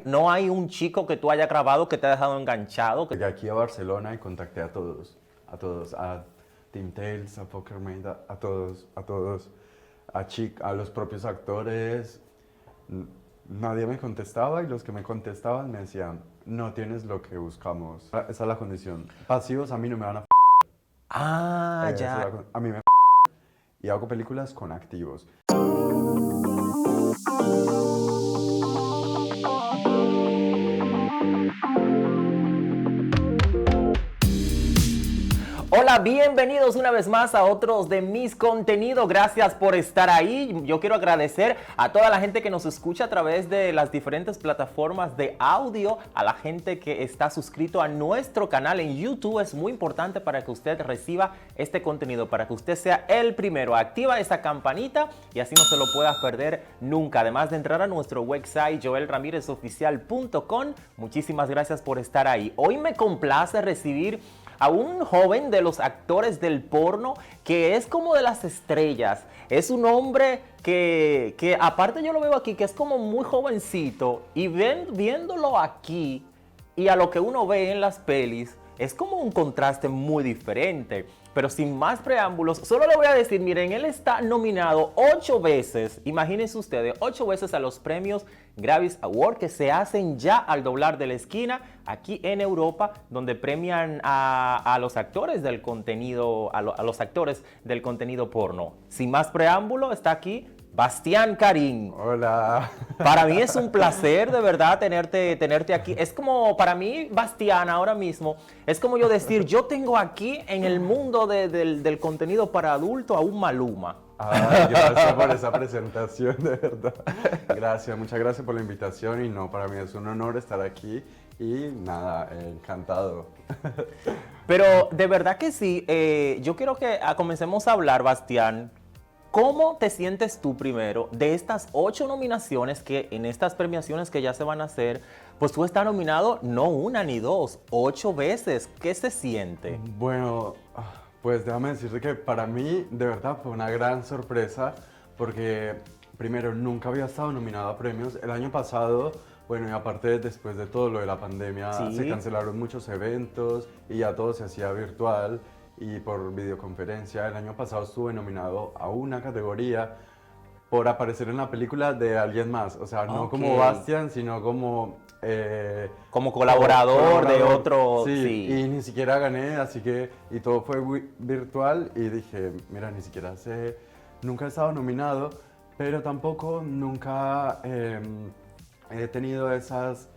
no hay un chico que tú hayas grabado que te ha dejado enganchado. Llegué aquí a Barcelona y contacté a Team Tales, a Pokermate, a todos, a los propios actores. Nadie me contestaba y los que me contestaban me decían, no tienes lo que buscamos. Esa es la condición. Pasivos a mí no me van a Ah, ya. a mí me y hago películas con activos. Hola, bienvenidos una vez más a otros de mis contenidos. Gracias por estar ahí. Yo quiero agradecer a toda la gente que nos escucha a través de las diferentes plataformas de audio, a la gente que está suscrito a nuestro canal en YouTube. Es muy importante para que usted reciba este contenido, para que usted sea el primero. Activa esa campanita y así no se lo pueda perder nunca. Además de entrar a nuestro website joelramirezoficial.com. Muchísimas gracias por estar ahí. Hoy me complace recibir a un joven de los actores del porno que es como de las estrellas. Es un hombre que aparte yo lo veo aquí, que es como muy jovencito, y viéndolo aquí y a lo que uno ve en las pelis, es como un contraste muy diferente. Pero sin más preámbulos, solo le voy a decir, miren, él está nominado 8 veces, imagínense ustedes, 8 veces a los premios Grammys Award que se hacen ya al doblar de la esquina aquí en Europa, donde premian a los actores del contenido, a los actores del contenido porno. Sin más preámbulo, está aquí Bastián Karim. Hola. Para mí es un placer de verdad tenerte aquí. Es como, para mí, Bastián, ahora mismo, es como yo decir, yo tengo aquí en el mundo del contenido para adultos a un Maluma. Ay, gracias por esa presentación, de verdad. Gracias, muchas gracias por la invitación y no, para mí es un honor estar aquí y nada, encantado. Pero de verdad que sí, yo quiero que comencemos a hablar, Bastián. ¿Cómo te sientes tú primero de estas 8 nominaciones que en estas premiaciones que ya se van a hacer, pues tú estás nominado no una ni dos, 8 veces? ¿Qué se siente? Bueno, pues déjame decirte que para mí de verdad fue una gran sorpresa porque primero nunca había estado nominado a premios. El año pasado, bueno, y aparte después de todo lo de la pandemia, Sí. se cancelaron muchos eventos y ya todo se hacía virtual y por videoconferencia. El año pasado estuve nominado a una categoría por aparecer en la película de alguien más, o sea, no como Bastián, sino como como colaborador de otro. Sí, Sí. y ni siquiera gané, así que, y todo fue virtual y dije, mira, ni siquiera sé, nunca he estado nominado, pero tampoco nunca he tenido esas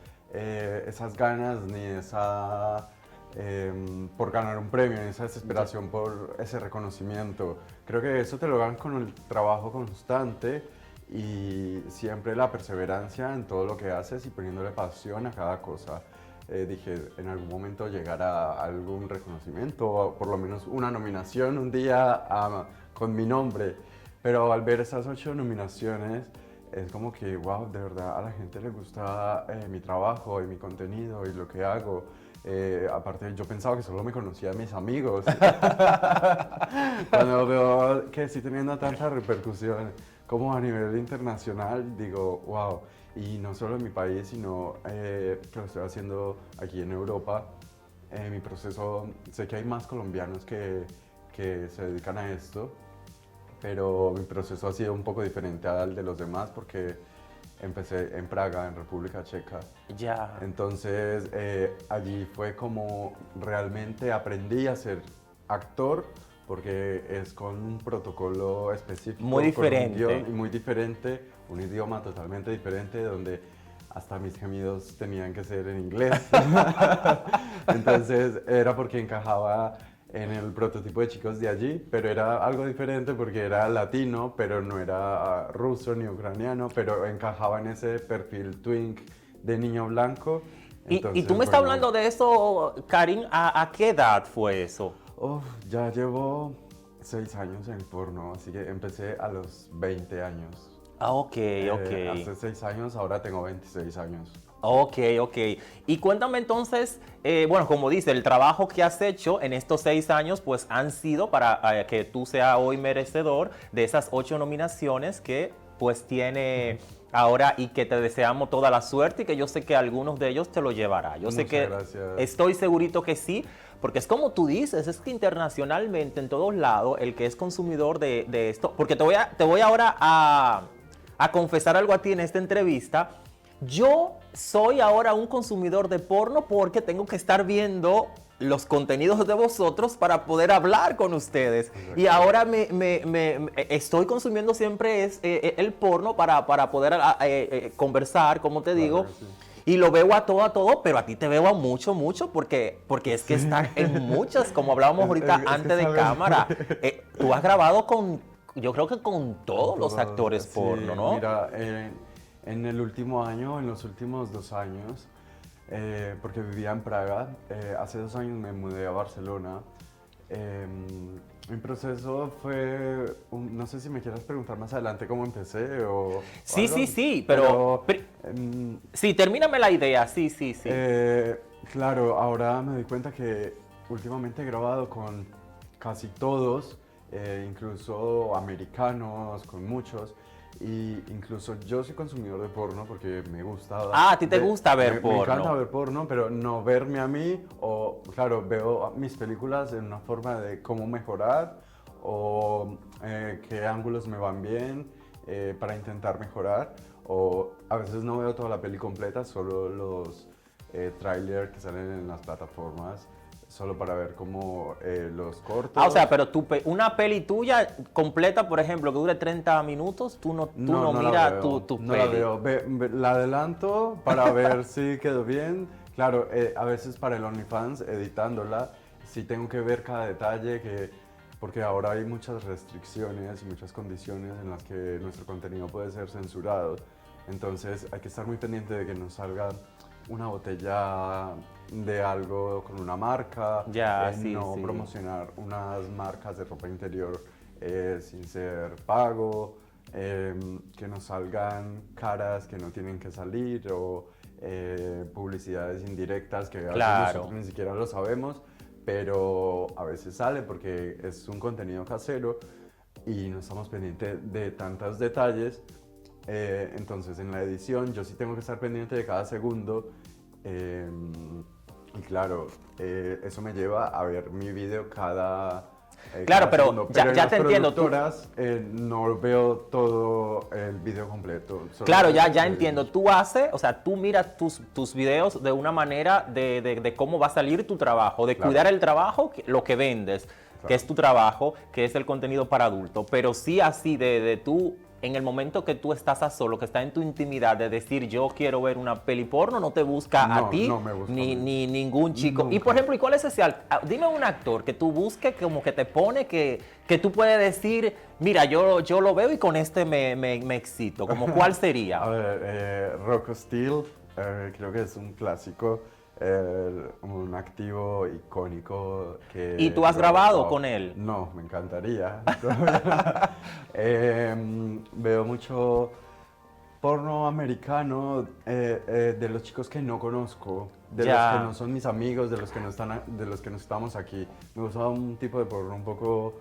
ganas ni esa por ganar un premio, esa desesperación por ese reconocimiento. Creo que eso te lo dan con el trabajo constante y siempre la perseverancia en todo lo que haces y poniéndole pasión a cada cosa. Dije, en algún momento llegar a algún reconocimiento, o por lo menos una nominación un día con mi nombre. Pero al ver esas 8 nominaciones, es como que, wow, de verdad a la gente le gusta mi trabajo y mi contenido y lo que hago. Aparte, yo pensaba que solo me conocían mis amigos. Cuando veo que estoy teniendo tanta repercusión como a nivel internacional, digo, wow. Y no solo en mi país, sino que lo estoy haciendo aquí en Europa. Mi proceso, sé que hay más colombianos que se dedican a esto, pero mi proceso ha sido un poco diferente al de los demás porque empecé en Praga, en República Checa. Ya. Entonces, allí fue como realmente aprendí a ser actor porque es con un protocolo específico. Muy diferente. Con un guión y muy diferente, un idioma totalmente diferente donde hasta mis gemidos tenían que ser en inglés. Entonces, era porque encajaba en el prototipo de chicos de allí, pero era algo diferente porque era latino, pero no era ruso ni ucraniano, pero encajaba en ese perfil twink de niño blanco. Y tú me estás hablando de eso, Karim, ¿a qué edad fue eso? Ya llevo 6 años en el porno, así que empecé a los 20 años. Ok. Hace 6 años, ahora tengo 26 años. Ok. Y cuéntame entonces, bueno, como dice, el trabajo que has hecho en estos 6 años, pues han sido para que tú seas hoy merecedor de esas 8 nominaciones que pues tiene ahora y que te deseamos toda la suerte y que yo sé que algunos de ellos te lo llevará. Yo sé Muchas que gracias. estoy segurito que sí, porque es como tú dices, es que internacionalmente en todos lados el que es consumidor de esto, porque te voy ahora a confesar algo a ti en esta entrevista. Yo soy ahora un consumidor de porno porque tengo que estar viendo los contenidos de vosotros para poder hablar con ustedes. Exacto. Y ahora estoy consumiendo siempre el porno para poder conversar, como te digo. Claro que sí. Y lo veo a todo, pero a ti te veo a mucho, porque es que están en muchas, como hablábamos ahorita Es que antes de sabes. cámara. Tú has grabado yo creo que con todos los actores Sí, porno, ¿no? Mira, en el último año, en los últimos 2 años, porque vivía en Praga, hace 2 años me mudé a Barcelona. Mi proceso fue, no sé si me quieras preguntar más adelante cómo empecé o Sí, algo, sí, pero sí, termíname la idea, sí. Claro, ahora me doy cuenta que últimamente he grabado con casi todos, incluso americanos, con muchos, y incluso yo soy consumidor de porno porque me gusta. Ah, ¿a ti te gusta ver porno? Me encanta ver porno, pero no verme a mí, o claro, veo mis películas en una forma de cómo mejorar o qué ángulos me van bien para intentar mejorar, o a veces no veo toda la peli completa, solo los trailers que salen en las plataformas, solo para ver como los cortos. O sea, pero una peli tuya completa, por ejemplo, que dure 30 minutos, tú no miras tu no peli. la veo. La adelanto para ver si quedó bien. Claro, a veces para el OnlyFans, editándola, sí tengo que ver cada detalle, porque ahora hay muchas restricciones y muchas condiciones en las que nuestro contenido puede ser censurado. Entonces hay que estar muy pendiente de que no salga una botella de algo con una marca, no promocionar unas marcas de ropa interior sin ser pago, que nos salgan caras que no tienen que salir, o publicidades indirectas que a veces nosotros ni siquiera lo sabemos, pero a veces sale porque es un contenido casero y no estamos pendientes de tantos detalles. Entonces en la edición yo sí tengo que estar pendiente de cada segundo, y claro, eso me lleva a ver mi video cada claro, pero segundo. ya te entiendo. No veo todo el video completo. Claro, ya entiendo. Tú miras tus videos de una manera de cómo va a salir tu trabajo, de cuidar el trabajo, lo que vendes, que es tu trabajo, que es el contenido para adultos. Pero sí así de tú, en el momento que tú estás a solo, que estás en tu intimidad, de decir yo quiero ver una peli porno, no te busca a ti, no me busca ni ningún chico. Nunca. Y por ejemplo, ¿y cuál es ese? Dime un actor que tú busques, como que te pone, que tú puedes decir, mira, yo lo veo y con este me excito. ¿Como cuál sería? A ver, Rocco Steele, creo que es un clásico, un activo icónico que... ¿Y tú has grabado con él? No, me encantaría. Veo mucho porno americano de los chicos que no conozco, de los que no son mis amigos, de los que no estamos aquí. Me gusta un tipo de porno un poco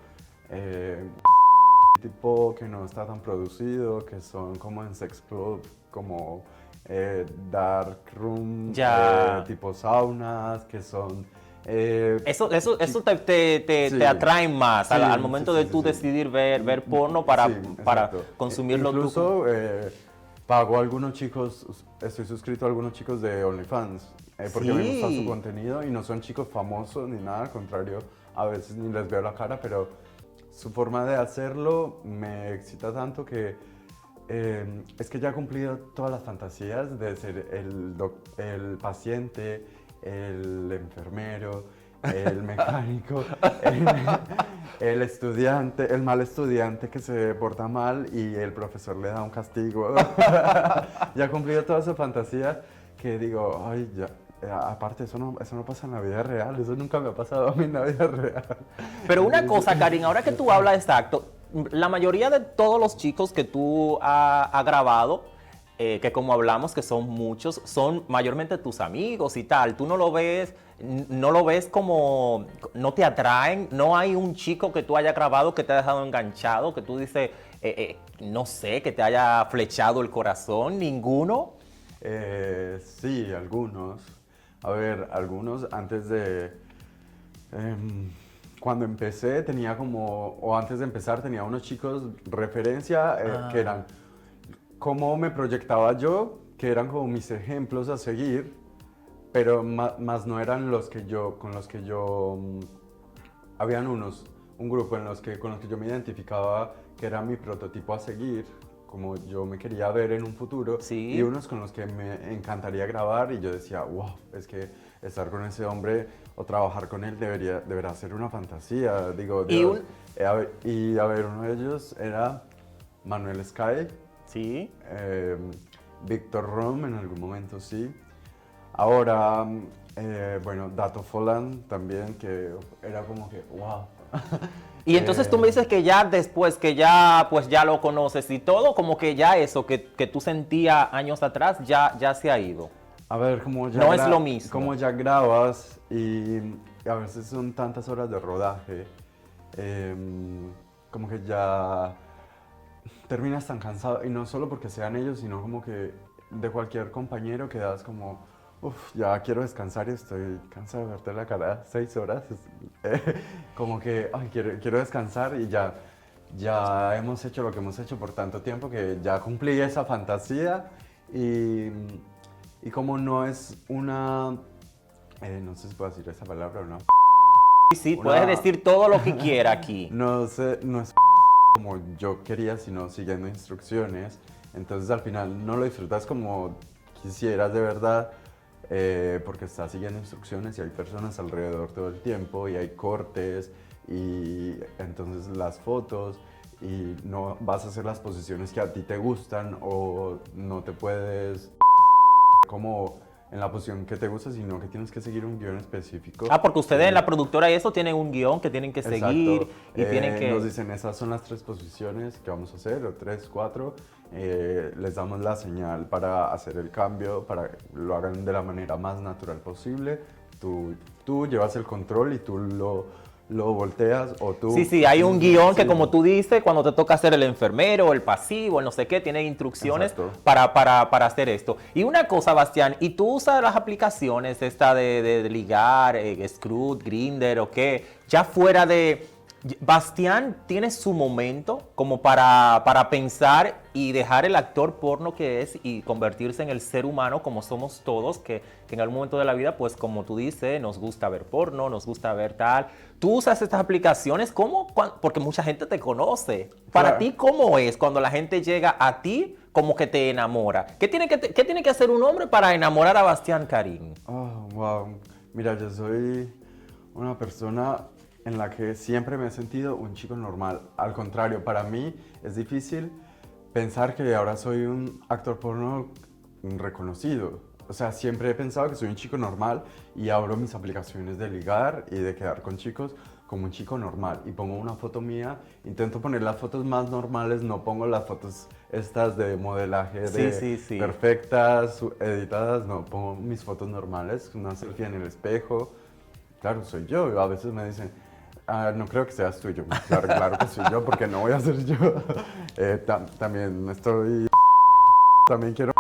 tipo que no está tan producido, que son como en sex club, como dark room, tipo saunas, que son... Eso te atrae más al momento de tú decidir ver porno para consumirlo. Incluso pago a algunos chicos, estoy suscrito a algunos chicos de OnlyFans, porque me gusta su contenido y no son chicos famosos ni nada, al contrario, a veces ni les veo la cara, pero su forma de hacerlo me excita tanto que es que ya ha cumplido todas las fantasías de ser el paciente, el enfermero, el mecánico, el estudiante, el mal estudiante que se porta mal y el profesor le da un castigo. Ya ha cumplido toda su fantasía que digo, ay, ya. Aparte, eso no pasa en la vida real, eso nunca me ha pasado a mí en la vida real. Pero una cosa, Karin, ahora que tú hablas exacto, la mayoría de todos los chicos que tú has grabado, que como hablamos, que son muchos, son mayormente tus amigos y tal. Tú no lo ves como, no te atraen, no hay un chico que tú hayas grabado que te ha dejado enganchado, que tú dices, no sé, que te haya flechado el corazón? ¿Ninguno? Sí, algunos. A ver, algunos antes de... cuando empecé tenía como, o antes de empezar tenía unos chicos referencia que eran cómo me proyectaba yo, que eran como mis ejemplos a seguir, pero más no eran los que yo, con los que yo, habían un grupo con los que yo me identificaba que era mi prototipo a seguir, como yo me quería ver en un futuro, Sí. y unos con los que me encantaría grabar y yo decía, wow, es que estar con ese hombre o trabajar con él deberá ser una fantasía, digo, Y Dios. A ver, uno de ellos era Manuel Sky, Sí. Víctor Rom en algún momento sí. Ahora, bueno, Dato Folland también, que era como que, wow. Y entonces tú me dices que ya después que ya pues ya lo conoces y todo, como que ya eso que tú sentías años atrás ya se ha ido. A ver, como ya, No es lo mismo. como ya grabas y a veces son tantas horas de rodaje, como que ya terminas tan cansado, y no solo porque sean ellos, sino como que de cualquier compañero quedas como, uff, ya quiero descansar y estoy cansado de verte la cara 6 horas. Como que, ay, quiero descansar y ya hemos hecho lo que hemos hecho por tanto tiempo que ya cumplí esa fantasía y como no es una, no sé si puedo decir esa palabra o no. Sí, puedes decir todo lo que quiera aquí. No sé, no es como yo quería, sino siguiendo instrucciones. Entonces al final no lo disfrutas como quisieras de verdad, porque estás siguiendo instrucciones y hay personas alrededor todo el tiempo y hay cortes y entonces las fotos y no vas a hacer las posiciones que a ti te gustan o no te puedes como en la posición que te gusta, sino que tienes que seguir un guión específico. Porque ustedes en la productora y eso tienen un guión que tienen que seguir. Exacto. Y tienen que... Nos dicen, esas son las 3 posiciones que vamos a hacer, o 3, 4. Les damos la señal para hacer el cambio, para que lo hagan de la manera más natural posible. Tú llevas el control y tú lo volteas o tú... Sí, hay un guión que Sí. como tú dices, cuando te toca hacer el enfermero, el pasivo, el no sé qué, tiene instrucciones Exacto. para hacer esto. Y una cosa, Bastián, ¿y tú usas las aplicaciones esta de ligar, Screwed, Grindr o qué? Ya fuera de... Bastián tiene su momento como para pensar y dejar el actor porno que es y convertirse en el ser humano como somos todos, que en algún momento de la vida, pues como tú dices, nos gusta ver porno, nos gusta ver tal. ¿Tú usas estas aplicaciones? ¿Cómo? Porque mucha gente te conoce. Para Claro. ti, ¿cómo es cuando la gente llega a ti como que te enamora? ¿Qué tiene que hacer un hombre para enamorar a Bastián Karim? Oh, wow. Mira, yo soy una persona en la que siempre me he sentido un chico normal. Al contrario, para mí es difícil pensar que ahora soy un actor porno reconocido. O sea, siempre he pensado que soy un chico normal y abro mis aplicaciones de ligar y de quedar con chicos como un chico normal. Y pongo una foto mía, intento poner las fotos más normales, no pongo las fotos estas de modelaje, Sí. perfectas, editadas, no, pongo mis fotos normales, una selfie en el espejo. Claro, soy yo. A veces me dicen, no creo que seas tú. Yo, claro que soy yo, porque no voy a ser yo. También estoy... También quiero...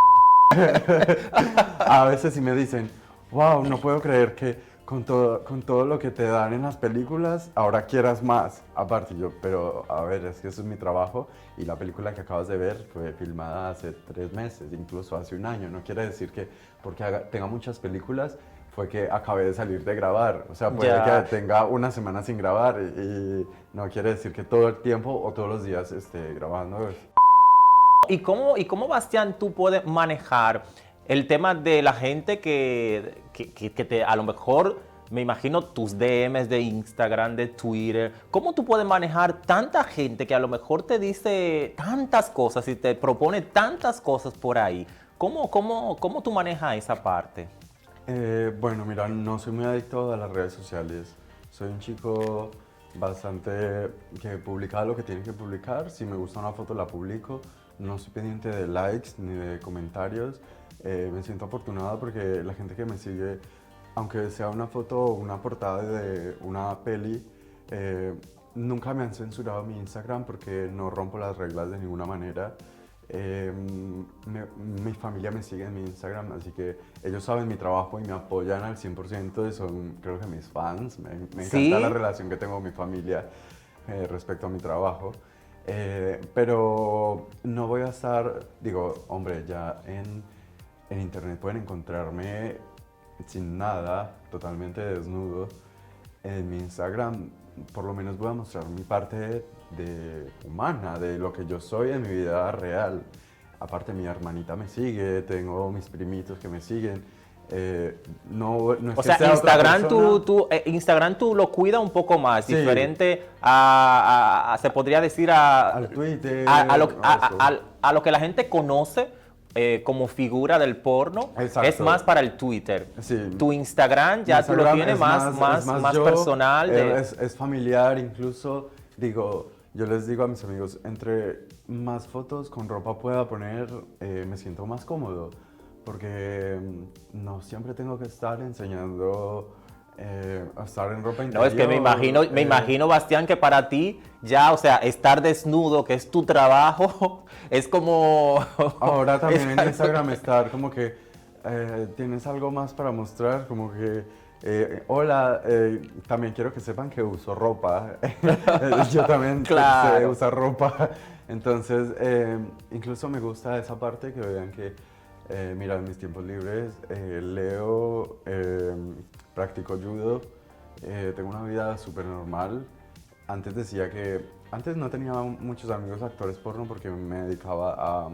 A veces sí me dicen, wow, no puedo creer que con todo lo que te dan en las películas, ahora quieras más. Aparte yo, pero a ver, es que eso es mi trabajo y la película que acabas de ver fue filmada hace 3 meses, incluso hace un año. No quiere decir que porque tenga muchas películas fue que acabé de salir de grabar. O sea, puede Ya. que tenga una semana sin grabar y no quiere decir que todo el tiempo o todos los días esté grabando. ¿Y cómo Bastián, tú puedes manejar el tema de la gente que te, a lo mejor, me imagino tus DMs de Instagram, de Twitter, cómo tú puedes manejar tanta gente que a lo mejor te dice tantas cosas y te propone tantas cosas por ahí? ¿Cómo tú manejas esa parte? Bueno, mira, no soy muy adicto a las redes sociales. Soy un chico bastante que publica lo que tiene que publicar. Si me gusta una foto, la publico. No soy pendiente de likes ni de comentarios. Me siento afortunado porque la gente que me sigue, aunque sea una foto o una portada de una peli, nunca me han censurado mi Instagram porque no rompo las reglas de ninguna manera. Mi familia me sigue en mi Instagram, así que ellos saben mi trabajo y me apoyan al 100% y son, creo que mis fans. Me encanta la Sí. relación que tengo con mi familia respecto a mi trabajo. Pero no voy a estar, digo, hombre, ya en internet pueden encontrarme sin nada, totalmente desnudo. En mi Instagram por lo menos voy a mostrar mi parte de humana, de lo que yo soy en mi vida real. Aparte mi hermanita me sigue, tengo mis primitos que me siguen. No es O que sea, sea otra Instagram persona. Instagram tú lo cuida un poco más, Sí, diferente se podría decir, al Twitter, a lo, a eso. a lo que la gente conoce como figura del porno, es Exacto. más para el Twitter. Sí. Tu Instagram Mi ya tú lo Instagram tienes es más más yo, personal. es familiar incluso. Digo, yo les digo a mis amigos, entre más fotos con ropa pueda poner, me siento más cómodo. Porque no siempre tengo que estar enseñando a estar en ropa No, es que interior. me imagino, Bastián, que para ti ya, o sea, estar desnudo, que es tu trabajo, es como... Ahora también en es- Instagram estar como que tienes algo más para mostrar, como que hola, también quiero que sepan que uso ropa. Yo también sé Claro. usar ropa. Entonces, incluso me gusta esa parte que vean que, mira, en mis tiempos libres leo, practico judo, tengo una vida súper normal. Antes decía que, antes no tenía muchos amigos actores porno porque me dedicaba a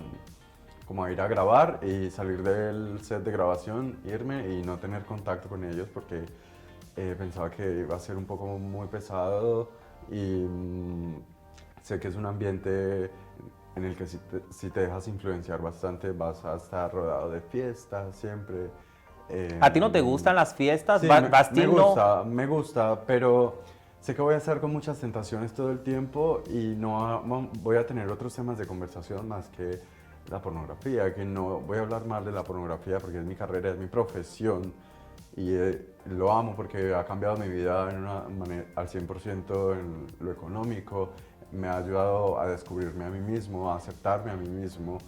como a ir a grabar y salir del set de grabación, irme y no tener contacto con ellos porque pensaba que iba a ser un poco muy pesado y sé que es un ambiente en el que si te dejas influenciar bastante vas a estar rodeado de fiestas siempre. ¿A ti no te Em, gustan las fiestas? Sí, Bastín no... me gusta, pero sé que voy a estar con muchas tentaciones todo el tiempo y voy a tener otros temas de conversación más que la pornografía, que no voy a hablar mal de la pornografía porque es mi carrera, es mi profesión y lo amo porque ha cambiado mi vida en una manera, al 100% en lo económico, me ha ayudado a descubrirme a mí mismo, a aceptarme a mí mismo,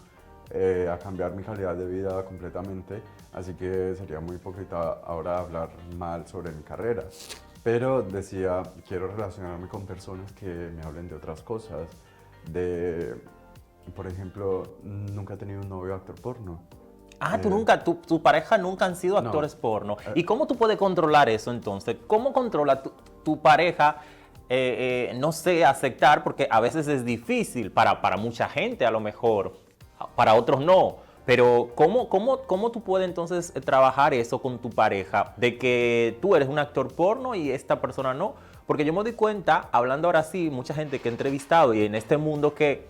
a cambiar mi calidad de vida completamente, así que sería muy hipócrita ahora hablar mal sobre mi carrera. Pero decía, quiero relacionarme con personas que me hablen de otras cosas, de, por ejemplo, nunca he tenido un novio actor porno. Ah, tú Eh, nunca, tu pareja nunca han sido no, actores porno. ¿Y cómo tú puedes controlar eso entonces? ¿Cómo controla tu pareja, no sé, aceptar? Porque a veces es difícil para mucha gente a lo mejor, para otros no. Pero ¿cómo tú puedes entonces trabajar eso con tu pareja? De que tú eres un actor porno y esta persona no. Porque yo me doy cuenta, hablando ahora sí, mucha gente que he entrevistado y en este mundo que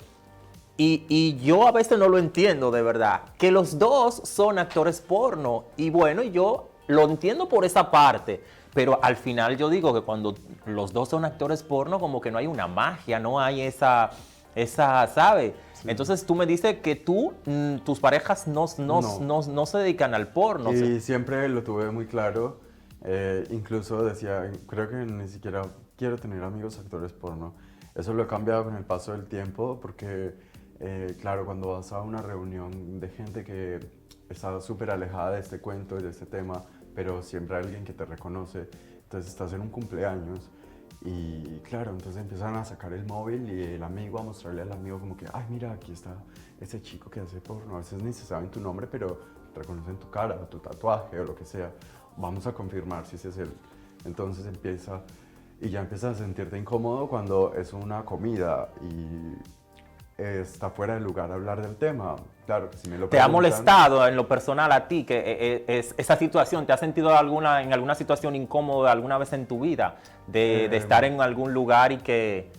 y yo a veces no lo entiendo de verdad, que los dos son actores porno. Y bueno, yo lo entiendo por esa parte, pero al final yo digo que cuando los dos son actores porno, como que no hay una magia, no hay ¿sabe? sí. Entonces tú me dices que tus parejas No. no se dedican al porno. Y siempre lo tuve muy claro. Incluso decía, creo que ni siquiera quiero tener amigos actores porno. Eso lo he cambiado con el paso del tiempo porque, claro, cuando vas a una reunión de gente que está súper alejada de este cuento y de este tema, pero siempre hay alguien que te reconoce, entonces estás en un cumpleaños y claro, entonces empiezan a sacar el móvil y el amigo a mostrarle al amigo como que, ay, mira, aquí está ese chico que hace porno. A veces ni se saben tu nombre, pero reconocen tu cara, tu tatuaje o lo que sea. Vamos a confirmar si ese es él. Entonces empieza y ya empiezas a sentirte incómodo cuando es una comida y está fuera de lugar hablar del tema. Claro, que si me lo ¿Te ha preguntan, molestado en lo personal a ti que esa situación, te has sentido en alguna situación incómoda alguna vez en tu vida de eh, estar en algún lugar y que...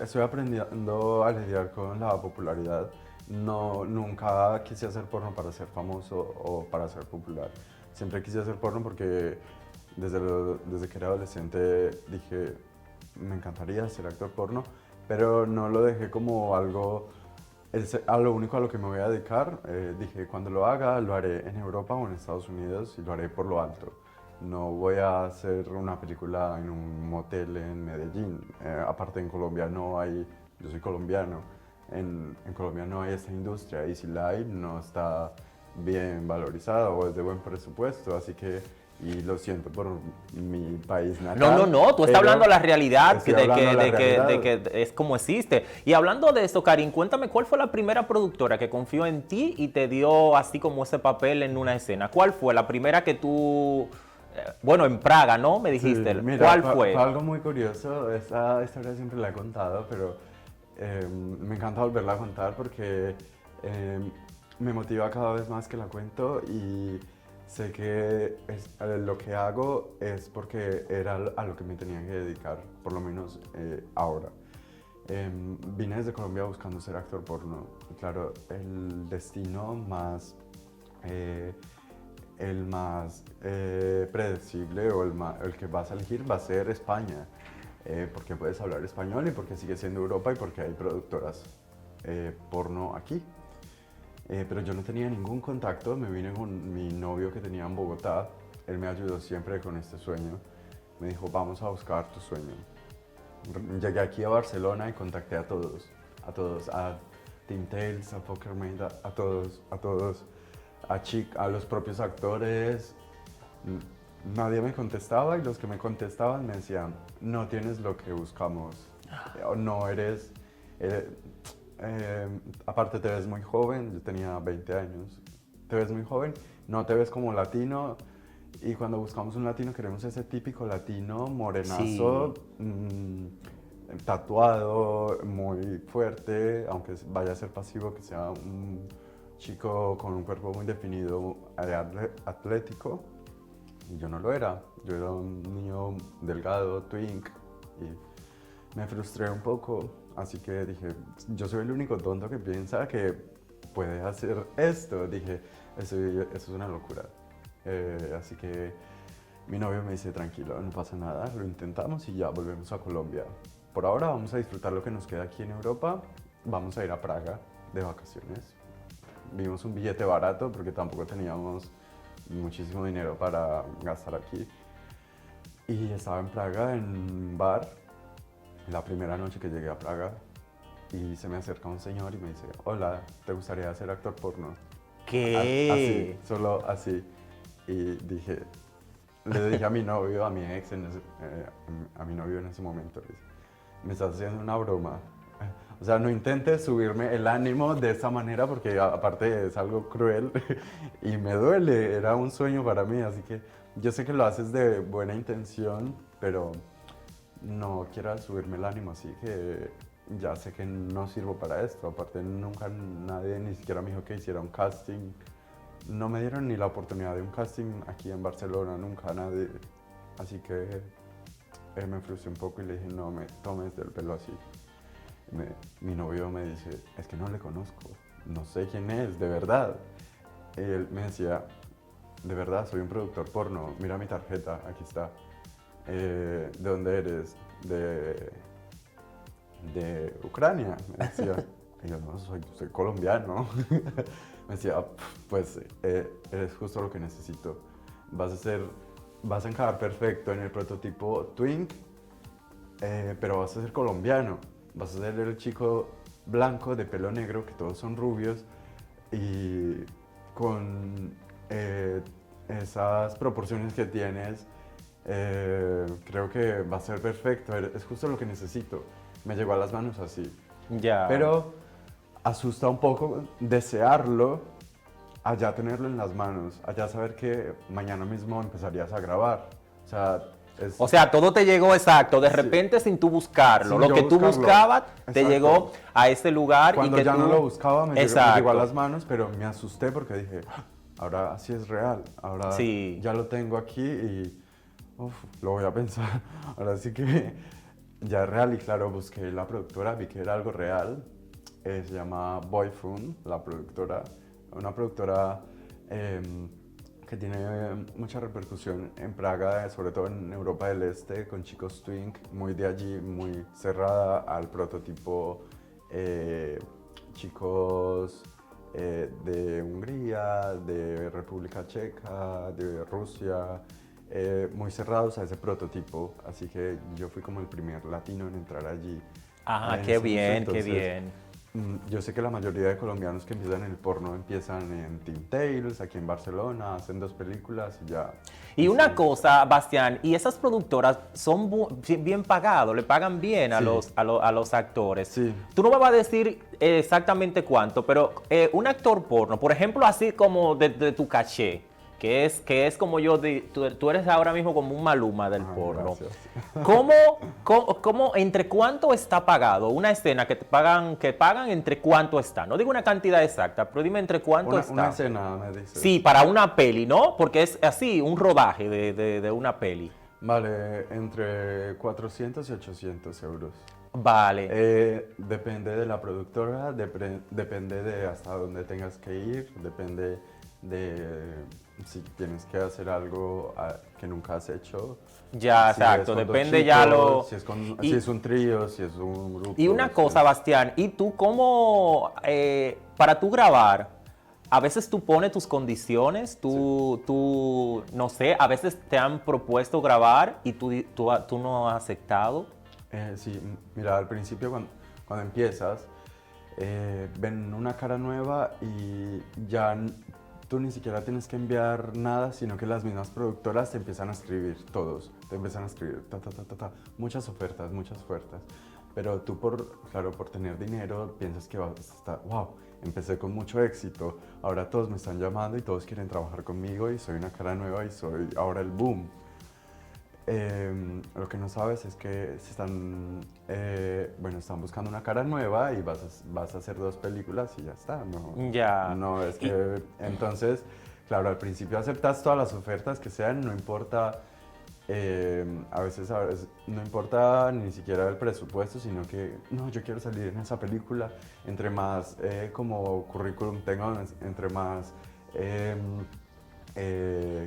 estoy aprendiendo a lidiar con la popularidad. No, nunca quise hacer porno para ser famoso o para ser popular. Siempre quise hacer porno porque desde que era adolescente dije, me encantaría ser actor porno, pero no lo dejé como algo, a lo único a lo que me voy a dedicar. Dije, cuando lo haga, lo haré en Europa o en Estados Unidos y lo haré por lo alto. no voy a hacer una película en un motel en Medellín. Aparte en Colombia no hay, yo soy colombiano, en Colombia no hay esta industria y si la hay no está bien valorizada o es de buen presupuesto, así que, y lo siento por mi país natal. No, tú estás hablando de la realidad, estoy hablando de la realidad. de que es como existe. Y hablando de esto, Karin, cuéntame, ¿cuál fue la primera productora que confió en ti y te dio así como ese papel en una escena? ¿Cuál fue la primera que tú, bueno, en Praga, ¿no? Me dijiste, Sí, mira, ¿cuál fue? fue algo muy curioso, esta historia siempre la he contado, pero me encanta volverla a contar porque me motiva cada vez más que la cuento y sé que lo que hago es porque era a lo que me tenía que dedicar, por lo menos ahora. Vine desde Colombia buscando ser actor porno y claro, el destino más... el más predecible o el que vas a elegir va a ser España, porque puedes hablar español y porque sigue siendo Europa y porque hay productoras porno aquí. Pero yo no tenía ningún contacto, me vine con mi novio que tenía en Bogotá, él me ayudó siempre con este sueño, me dijo vamos a buscar tu sueño. Llegué aquí a Barcelona y contacté a Team Tales, a Poker Made, a todos, a los propios actores. Nadie me contestaba y los que me contestaban me decían, no tienes lo que buscamos, o no eres, eh, aparte te ves muy joven, yo tenía 20 años, te ves muy joven, no te ves como latino y cuando buscamos un latino queremos ese típico latino morenazo, tatuado, muy fuerte, aunque vaya a ser pasivo, que sea un chico con un cuerpo muy definido, atlético, y yo no lo era. Yo era un niño delgado, twink, y me frustré un poco, así que dije, yo soy el único tonto que piensa que puede hacer esto. Dije, eso es una locura. Así que mi novio me dice, tranquilo, no pasa nada, lo intentamos y ya volvemos a Colombia. Por ahora vamos a disfrutar lo que nos queda aquí en Europa, vamos a ir a Praga de vacaciones. Vimos un billete barato porque tampoco teníamos muchísimo dinero para gastar aquí. Y estaba en Praga en un bar, la primera noche que llegué a Praga, y se me acerca un señor y me dice, hola, ¿te gustaría ser actor porno? ¿Qué? Así, solo así. Y le dije a mi novio, a mi ex, a mi novio en ese momento, le dije, me estás haciendo una broma. O sea, no intentes subirme el ánimo de esa manera porque aparte es algo cruel y me duele, era un sueño para mí, así que yo sé que lo haces de buena intención, pero no quieras subirme el ánimo, así que ya sé que no sirvo para esto. Aparte nunca nadie ni siquiera me dijo que hiciera un casting, no me dieron ni la oportunidad de un casting aquí en Barcelona, nunca nadie, así que me frustré un poco y le dije no me tomes del pelo así. Mi novio me dice, es que no le conozco, no sé quién es, de verdad. Él me decía, de verdad, soy un productor porno, mira mi tarjeta, aquí está. ¿De dónde eres? De Ucrania, me decía. Y yo, no, soy colombiano. Me decía, pues eres justo lo que necesito. Vas a encajar perfecto en el prototipo Twink, pero vas a ser colombiano. Vas a ser el chico blanco de pelo negro, que todos son rubios, y con esas proporciones que tienes, creo que va a ser perfecto, es justo lo que necesito. Me llegó a las manos así. Ya. Pero asusta un poco desearlo, allá tenerlo en las manos, allá saber que mañana mismo empezarías a grabar. O sea, todo te llegó exacto, de Sí. repente sin tú buscarlo. Sin Lo yo que tú buscarlo. buscabas te Exacto. llegó a ese lugar Cuando y que ya tú... no lo buscaba me llegó a Exacto. las manos, pero me asusté porque dije, "Ah, ahora sí es real, ahora Sí. ya lo tengo aquí y lo voy a pensar". Ahora sí que ya es real y claro, busqué la productora, vi que era algo real. Se llama Boyfun, la productora, una productora que tiene mucha repercusión en Praga, sobre todo en Europa del Este, con chicos twink, muy de allí, muy cerrada al prototipo chicos de Hungría, de República Checa, de Rusia, muy cerrados a ese prototipo, así que yo fui como el primer latino en entrar allí. Ah, En qué ese bien, qué entonces, bien. Yo sé que la mayoría de colombianos que empiezan en el porno empiezan en Teen Tales, aquí en Barcelona, hacen 2 películas y ya. Y Sí, una cosa, Bastián, y esas productoras son bien pagados, le pagan bien a sí, a los actores. sí. Tú no me vas a decir exactamente cuánto, pero un actor porno, por ejemplo, así como de tu caché, que es como yo, tú eres ahora mismo como un Maluma del Ah, porno. gracias. ¿Cómo, entre cuánto está pagado? Una escena que pagan, ¿entre cuánto está? No digo una cantidad exacta, pero dime entre cuánto Una está. escena, me dices. Sí, para una peli, ¿no? Porque es así, un rodaje de una peli. Vale, entre 400 y 800 euros. Vale. Depende de la productora, depende de hasta dónde tengas que ir, depende de si tienes que hacer algo que nunca has hecho. Ya, Si es exacto. con dos Depende ya chicos, lo. si es un trío, si es un grupo. Y una si cosa, es- Bastián, ¿y tú cómo, para tú grabar, a veces tú pones tus condiciones, no sé, a veces te han propuesto grabar y tú no has aceptado? Sí, mira, al principio cuando empiezas, ven una cara nueva y ya tú ni siquiera tienes que enviar nada, sino que las mismas productoras te empiezan a escribir, todos, te empiezan a escribir, muchas ofertas, muchas ofertas. Pero tú claro, por tener dinero, piensas que vas a estar, wow, empecé con mucho éxito, ahora todos me están llamando y todos quieren trabajar conmigo y soy una cara nueva y soy ahora el boom. Lo que no sabes es que están buscando una cara nueva y vas a hacer 2 películas y ya está, ¿no? Ya. No, es Y, que entonces, claro, al principio aceptas todas las ofertas que sean, no importa, a veces no importa ni siquiera el presupuesto, sino que, no, yo quiero salir en esa película, entre más como currículum tengo, entre más...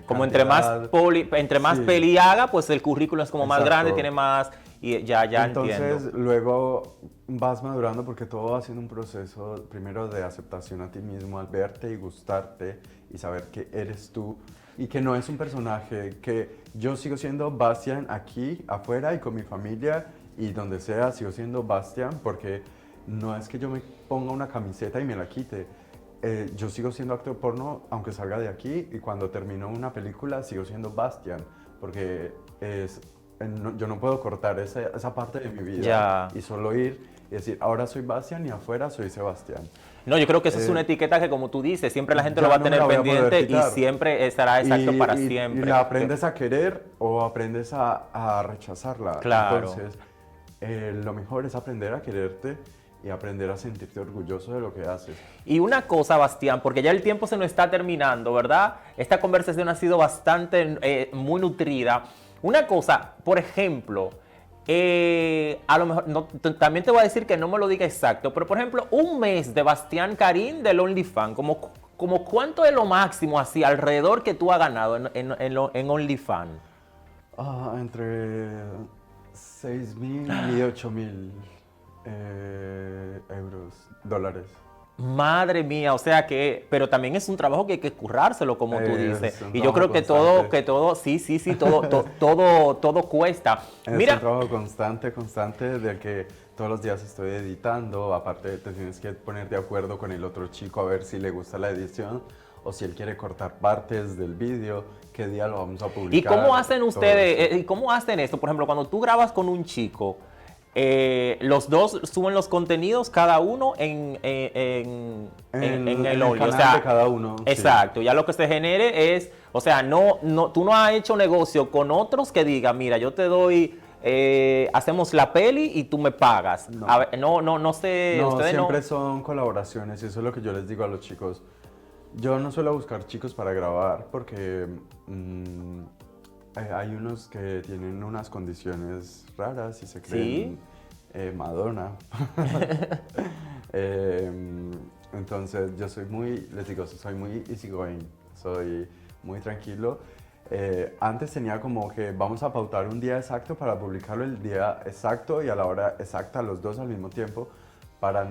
como entre más, cantidad. entre más Sí, peli haga, pues el currículum es como más grande, exacto. tiene más, y ya Entonces, entiendo. luego vas madurando porque todo va siendo un proceso primero de aceptación a ti mismo, al verte y gustarte y saber que eres tú y que no es un personaje, que yo sigo siendo Bastian aquí, afuera y con mi familia y donde sea sigo siendo Bastian porque no es que yo me ponga una camiseta y me la quite. Yo sigo siendo actor porno aunque salga de aquí y cuando termino una película sigo siendo Bastian porque yo no puedo cortar esa parte de mi vida Ya. y solo ir y decir, ahora soy Bastian y afuera soy Sebastián. No, yo creo que eso es una Eh, etiqueta que, como tú dices, siempre la gente lo ya va a no me tener la voy a poder pendiente y quitar. siempre estará exacto para Y siempre. la aprendes a querer o aprendes a rechazarla. Claro. Entonces, lo mejor es aprender a quererte y aprender a sentirte orgulloso de lo que haces. Y una cosa, Bastián, porque ya el tiempo se nos está terminando, ¿verdad? Esta conversación ha sido bastante, muy nutrida. Una cosa, por ejemplo, a lo mejor, también te voy a decir que no me lo diga exacto, pero por ejemplo, un mes de Bastián Karim del OnlyFans, como cuánto es lo máximo así alrededor que tú has ganado en OnlyFans. Entre 6.000 y 8.000 euros, dólares. Madre mía, o sea que, pero también es un trabajo que hay que currárselo, como tú dices. Es un Y yo creo trabajo que constante. todo, sí, todo cuesta. Es un Mira, trabajo constante del que todos los días estoy editando. Aparte, te tienes que poner de acuerdo con el otro chico a ver si le gusta la edición o si él quiere cortar partes del vídeo, qué día lo vamos a ¿y publicar. cómo hacen todo ustedes, eso. y cómo hacen esto? Por ejemplo, cuando tú grabas con un chico, los dos suben los contenidos cada uno en el En el Only. O canal sea, de cada uno. Sí. exacto. Ya lo que se genere es, o sea, tú no has hecho negocio con otros que digan, mira, yo te doy, hacemos la peli y tú me pagas. No. A ver, no sé, No, ustedes no. siempre son colaboraciones y eso es lo que yo les digo a los chicos. Yo no suelo buscar chicos para grabar porque hay unos que tienen unas condiciones raras y se creen Madonna. Entonces yo les digo, soy muy easygoing, soy muy tranquilo. Antes tenía como que vamos a pautar un día exacto para publicarlo el día exacto y a la hora exacta, los dos al mismo tiempo, para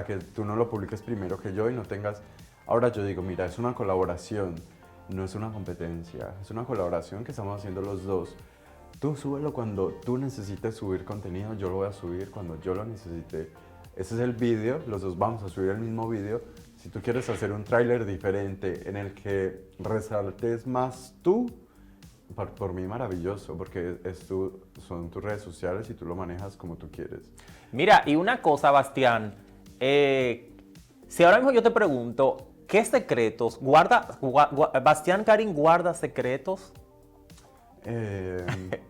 que tú no lo publiques primero que yo y no tengas... Ahora yo digo, mira, es una colaboración no es una competencia, es una colaboración que estamos haciendo los dos. Tú súbelo cuando tú necesites subir contenido, yo lo voy a subir cuando yo lo necesite. Ese es el vídeo, los dos vamos a subir el mismo vídeo. Si tú quieres hacer un tráiler diferente en el que resaltes más tú, por mí maravilloso, porque son tus redes sociales y tú lo manejas como tú quieres. Mira, y una cosa, Bastián, si ahora mismo yo te pregunto, ¿qué secretos Bastián Karim guarda secretos?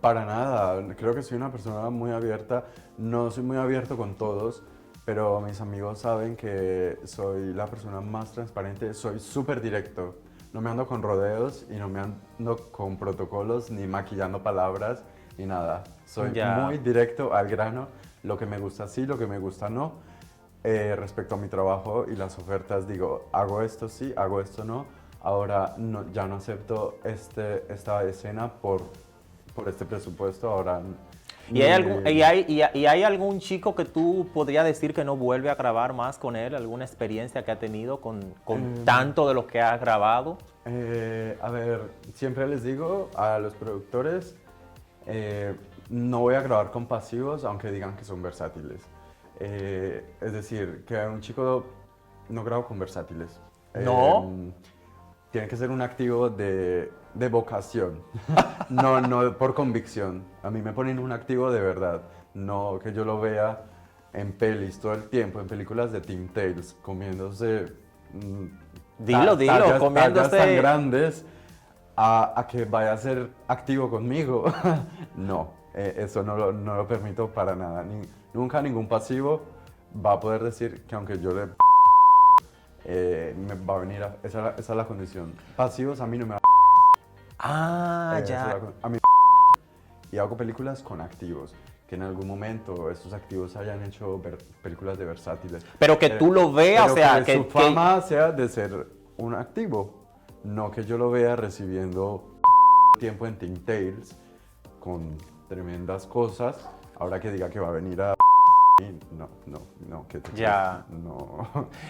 Para nada, creo que soy una persona muy abierta, no soy muy abierto con todos, pero mis amigos saben que soy la persona más transparente, soy súper directo, no me ando con rodeos y no me ando con protocolos ni maquillando palabras ni nada, soy muy directo al grano, lo que me gusta sí, lo que me gusta no, respecto a mi trabajo y las ofertas digo, hago esto sí, hago esto no. Ahora ya no acepto esta escena por este presupuesto, ahora... ¿Y hay algún chico que tú podrías decir que no vuelve a grabar más con él? ¿Alguna experiencia que ha tenido con tanto de lo que ha grabado? A ver, siempre les digo a los productores, no voy a grabar con pasivos, aunque digan que son versátiles. Es decir, que un chico no grabo con versátiles. ¿No? Tiene que ser un activo de vocación, no por convicción. A mí me ponen un activo de verdad, no que yo lo vea en pelis todo el tiempo, en películas de Tim Tales, comiéndose dilo, comiéndose tallas tan grandes a que vaya a ser activo conmigo. No, eso no lo permito para nada. Nunca ningún pasivo va a poder decir que aunque yo le... me va a venir esa es la condición. Pasivos a mí no me va ya. a mí y hago películas con activos. Que en algún momento estos activos hayan hecho películas de versátiles. Pero que tú lo veas, o sea, que su fama sea de ser un activo. No que yo lo vea recibiendo tiempo en Teen Tales con tremendas cosas. Ahora que diga que va a venir a... No, que te ya. No.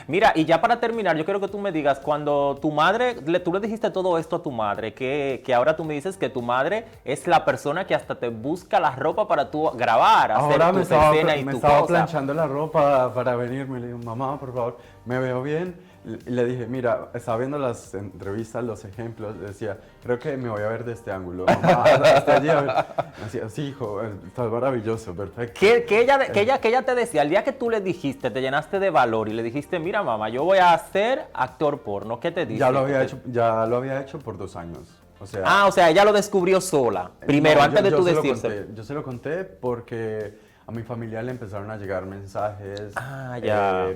Mira, y ya para terminar, yo quiero que tú me digas, cuando tu madre, tú le dijiste todo esto a tu madre, que ahora tú me dices que tu madre es la persona que hasta te busca la ropa para tú grabar, hacer ahora tus escenas y me tu estaba cosa. planchando la ropa para venirme, le digo, mamá, por favor, me veo bien. Y le dije, mira, estaba viendo las entrevistas, los ejemplos, decía, creo que me voy a ver de este ángulo. Mamá, hasta allí, a ver. Decía, sí, hijo, estás maravilloso, perfecto. Que ella te decía, el día que tú le dijiste, te llenaste de valor y le dijiste, mira mamá, yo voy a ser actor porno, ¿qué te dice? Ya lo había hecho por 2 años. O sea, o sea, ella lo descubrió sola, primero, no, antes de tú decirse. Yo se lo conté porque a mi familia le empezaron a llegar mensajes. Ya.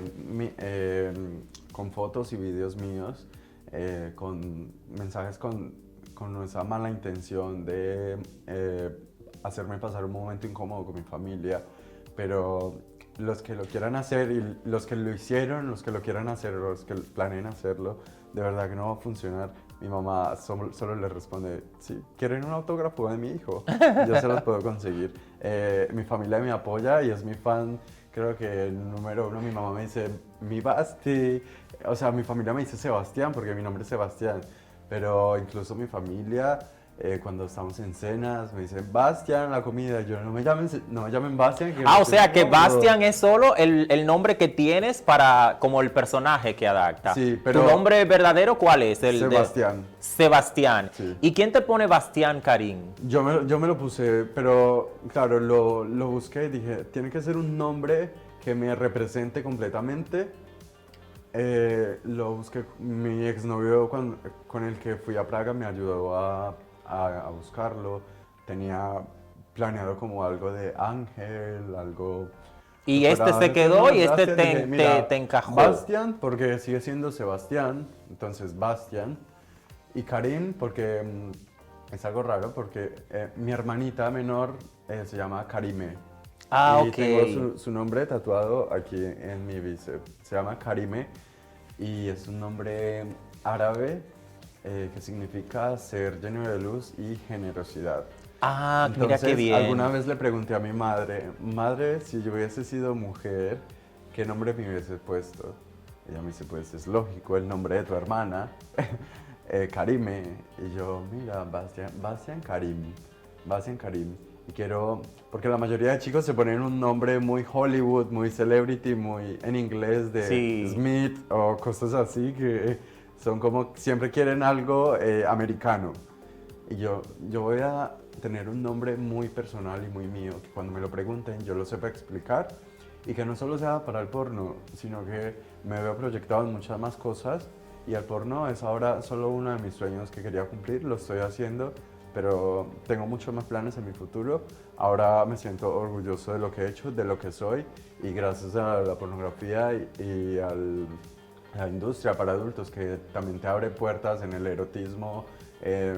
Con fotos y videos míos, con mensajes con esa mala intención de hacerme pasar un momento incómodo con mi familia, pero los que lo quieran hacer y los que lo hicieron, los que lo quieran hacer, los que planeen hacerlo, de verdad que no va a funcionar. Mi mamá solo le responde, sí, ¿quieren un autógrafo de mi hijo? Yo se los puedo conseguir. Mi familia me apoya y es mi fan. Creo que el número 1, mi mamá me dice, mi Basti. O sea, mi familia me dice Sebastián porque mi nombre es Sebastián. Pero incluso mi familia, cuando estamos en cenas, me dicen, Bastián, la comida. Yo no me llamen Bastián. O sea, que Bastián es solo el nombre que tienes para, como el personaje que adapta. Sí, pero... ¿Tu nombre verdadero cuál es? Sebastián. Sebastián. Sí. ¿Y quién te pone Bastián Karim? Yo me lo puse, pero claro, lo busqué y dije, tiene que ser un nombre que me represente completamente. Lo busqué, mi exnovio con el que fui a Praga me ayudó a buscarlo. Tenía planeado como algo de ángel, algo... Y este se quedó y este te encajó. Bastián, porque sigue siendo Sebastián, entonces Bastián. Y Karim, porque es algo raro, porque mi hermanita menor se llama Karime. Y ok. tengo su nombre tatuado aquí en mi bíceps. Se llama Karime y es un nombre árabe que significa ser lleno de luz y generosidad. Entonces, mira qué bien. Alguna vez le pregunté a mi madre, si yo hubiese sido mujer, ¿qué nombre me hubiese puesto? Ella me dice, pues es lógico, el nombre de tu hermana. Karime. Y yo, mira, Bastian Karim. Y quiero, porque la mayoría de chicos se ponen un nombre muy Hollywood, muy celebrity, muy en inglés de Sí. Smith o cosas así que son como, siempre quieren algo americano. Y yo voy a tener un nombre muy personal y muy mío, que cuando me lo pregunten yo lo sepa explicar y que no solo sea para el porno, sino que me veo proyectado en muchas más cosas y el porno es ahora solo uno de mis sueños que quería cumplir, lo estoy haciendo, pero tengo muchos más planes en mi futuro. Ahora me siento orgulloso de lo que he hecho, de lo que soy y gracias a la pornografía y a la industria para adultos que también te abre puertas en el erotismo,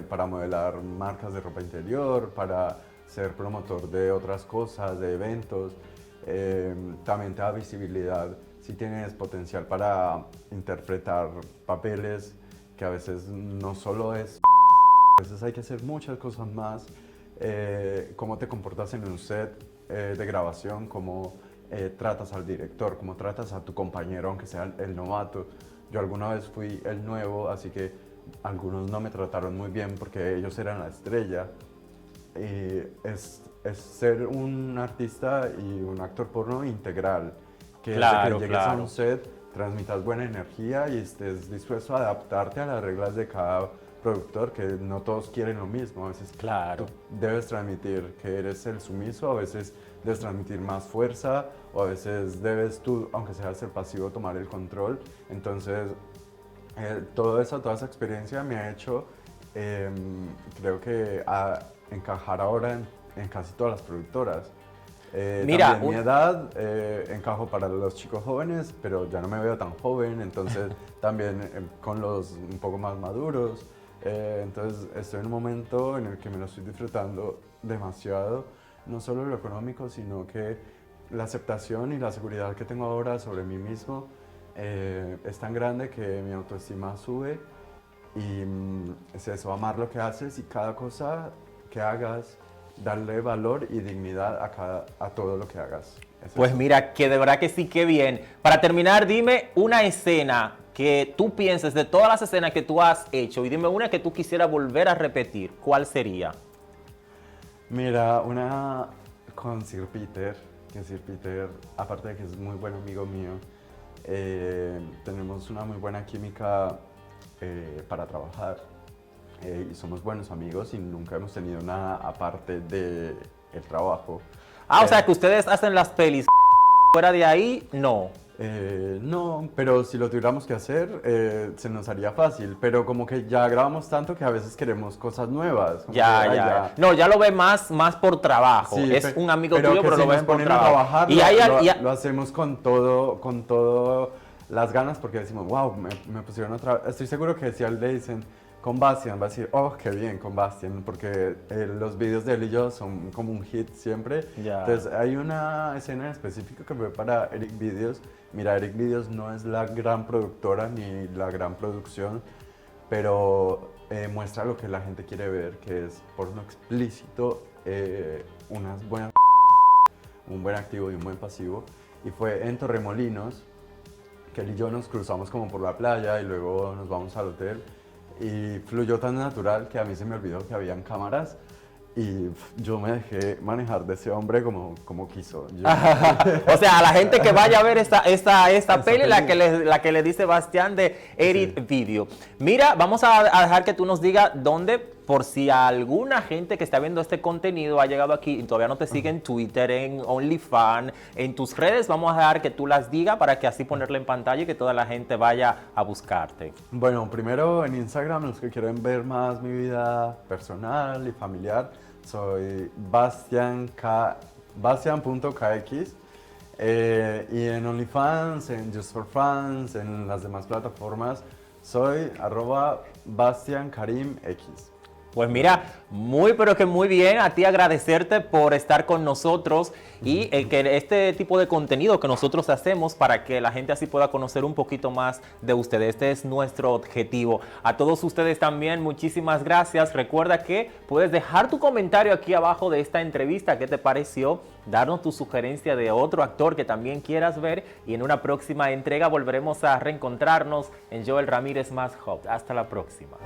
para modelar marcas de ropa interior, para ser promotor de otras cosas, de eventos. También te da visibilidad si tienes potencial para interpretar papeles que a veces no solo es, a veces hay que hacer muchas cosas más. Cómo te comportas en un set de grabación, cómo tratas al director, cómo tratas a tu compañero, aunque sea el novato. Yo alguna vez fui el nuevo, así que algunos no me trataron muy bien porque ellos eran la estrella. Es ser un artista y un actor porno integral, que desde que llegues a un set transmitas buena energía y estés dispuesto a adaptarte a las reglas de cada productor, que no todos quieren lo mismo. A veces tú debes transmitir que eres el sumiso, a veces debes transmitir más fuerza, o a veces debes tú, aunque seas el pasivo, tomar el control. Entonces, toda esa experiencia me ha hecho, creo que, encajar ahora en casi todas las productoras. Mira, también mi edad, encajo para los chicos jóvenes, pero ya no me veo tan joven, entonces también con los un poco más maduros. Entonces estoy en un momento en el que me lo estoy disfrutando demasiado, no solo lo económico, sino que la aceptación y la seguridad que tengo ahora sobre mí mismo es tan grande que mi autoestima sube y es eso, amar lo que haces y cada cosa que hagas, darle valor y dignidad a todo lo que hagas. Pues mira, que de verdad que sí, que bien. Para terminar, dime una escena que tú pienses de todas las escenas que tú has hecho y dime una que tú quisieras volver a repetir. ¿Cuál sería? Mira, una con Sir Peter, que Sir Peter, aparte de que es muy buen amigo mío, tenemos una muy buena química para trabajar y somos buenos amigos y nunca hemos tenido nada aparte del trabajo. O sea, que ustedes hacen las pelis fuera de ahí, no. No, pero si lo tuviéramos que hacer, se nos haría fácil, pero como que ya grabamos tanto que a veces queremos cosas nuevas. Ya. No, ya lo ve más por trabajo. Sí, es un amigo tuyo, pero lo ven por trabajo. A trabajar, lo hacemos con todo las ganas, porque decimos, wow, me pusieron otra. Estoy seguro que si a él le dicen con Bastian, va a decir, oh, qué bien con Bastian, porque los videos de él y yo son como un hit siempre. Entonces hay una escena en específico que fue para Eric Videos. Mira, Eric Videos no es la gran productora ni la gran producción, pero muestra lo que la gente quiere ver, que es porno explícito, unas buenas, un buen activo y un buen pasivo. Y fue en Torremolinos, que él y yo nos cruzamos como por la playa y luego nos vamos al hotel. Y fluyó tan natural que a mí se me olvidó que habían cámaras y yo me dejé manejar de ese hombre como quiso. O sea, a la gente que vaya a ver esta peli, la que le dice Bastián de Edit Video. Mira, vamos a dejar que tú nos digas dónde, por si alguna gente que está viendo este contenido ha llegado aquí y todavía no te sigue en Twitter, en OnlyFans, en tus redes, vamos a dejar que tú las digas para que así ponerla en pantalla y que toda la gente vaya a buscarte. Bueno, primero en Instagram, los que quieren ver más mi vida personal y familiar, soy bastian.kx. Y en OnlyFans, en Just for Fans, en las demás plataformas, soy @BastianKarimX. Pues mira, muy pero que muy bien, a ti agradecerte por estar con nosotros y que este tipo de contenido que nosotros hacemos para que la gente así pueda conocer un poquito más de ustedes. Este es nuestro objetivo. A todos ustedes también, muchísimas gracias. Recuerda que puedes dejar tu comentario aquí abajo de esta entrevista. ¿Qué te pareció? Darnos tu sugerencia de otro actor que también quieras ver y en una próxima entrega volveremos a reencontrarnos en Joel Ramírez Más Hub. Hasta la próxima.